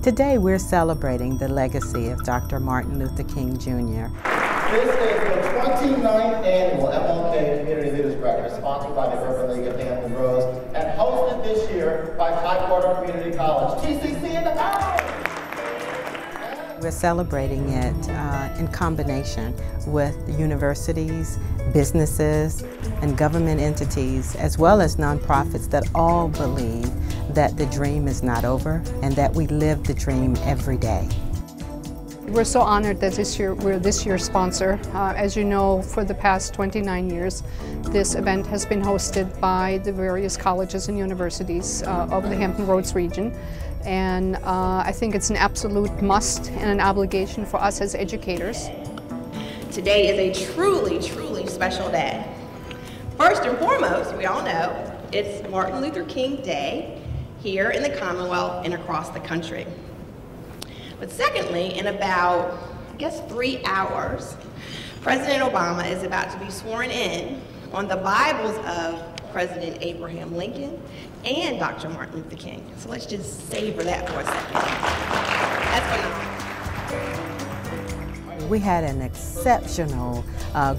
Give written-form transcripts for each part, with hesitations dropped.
Today we're celebrating the legacy of Dr. Martin Luther King Jr. This is the 29th annual MLK Community Leaders Breakfast, sponsored by the Urban League of Hampton Roads and hosted this year by Tidewater Community College. TCC in the house! We're celebrating it in combination with universities, businesses, and government entities, as well as nonprofits that all believe that the dream is not over and that we live the dream every day. We're so honored that we're this year's sponsor. As you know, for the past 29 years, this event has been hosted by the various colleges and universities of the Hampton Roads region. And I think it's an absolute must and an obligation for us as educators. Today is a truly, truly special day. First and foremost, we all know it's Martin Luther King Day here in the Commonwealth and across the country. But secondly, in about, I guess, 3 hours, President Obama is about to be sworn in on the Bibles of President Abraham Lincoln and Dr. Martin Luther King. So let's just savor that for a second. That's phenomenal. We had an exceptional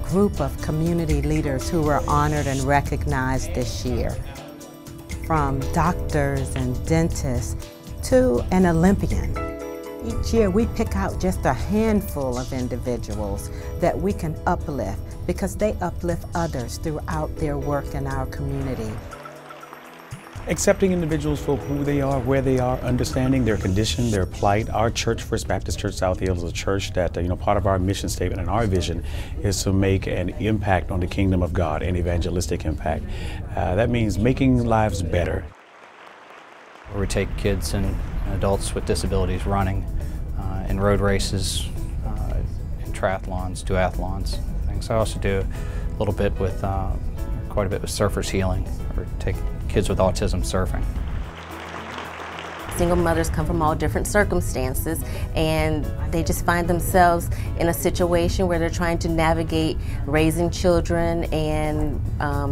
group of community leaders who were honored and recognized this year. From doctors and dentists to an Olympian. Each year we pick out just a handful of individuals that we can uplift because they uplift others throughout their work in our community. Accepting individuals for who they are, where they are, understanding their condition, their plight. Our church, First Baptist Church South Hill, is a church that, part of our mission statement and our vision is to make an impact on the kingdom of God, an evangelistic impact. That means making lives better. We take kids and adults with disabilities running in road races, in triathlons, duathlons, things. I also do a little bit with, quite a bit with surfers healing, or take kids with autism surfing. Single mothers come from all different circumstances, and they just find themselves in a situation where they're trying to navigate raising children and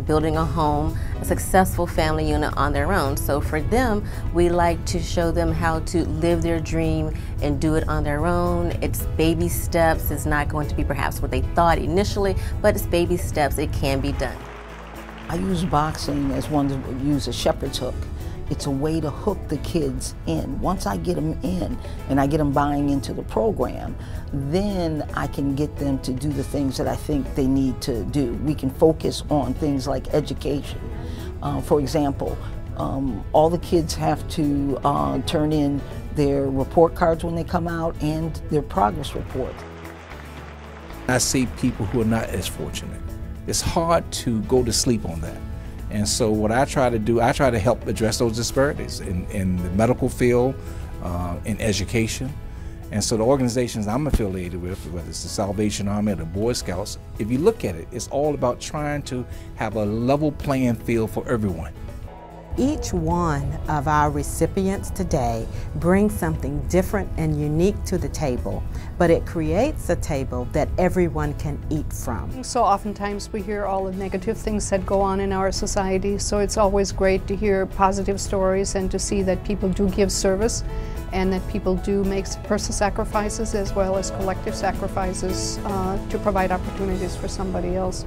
building a home, a successful family unit on their own. So for them, we like to show them how to live their dream and do it on their own. It's baby steps. It's not going to be perhaps what they thought initially, but it's baby steps. It can be done. I use boxing as one to use a shepherd's hook. It's a way to hook the kids in. Once I get them in and I get them buying into the program, then I can get them to do the things that I think they need to do. We can focus on things like education. For example, all the kids have to turn in their report cards when they come out and their progress report. I see people who are not as fortunate. It's hard to go to sleep on that. And so what I try to do, I try to help address those disparities in the medical field, in education. And so the organizations I'm affiliated with, whether it's the Salvation Army or the Boy Scouts, if you look at it, it's all about trying to have a level playing field for everyone. Each one of our recipients today brings something different and unique to the table, but it creates a table that everyone can eat from. So oftentimes we hear all the negative things that go on in our society, so it's always great to hear positive stories and to see that people do give service and that people do make personal sacrifices as well as collective sacrifices to provide opportunities for somebody else.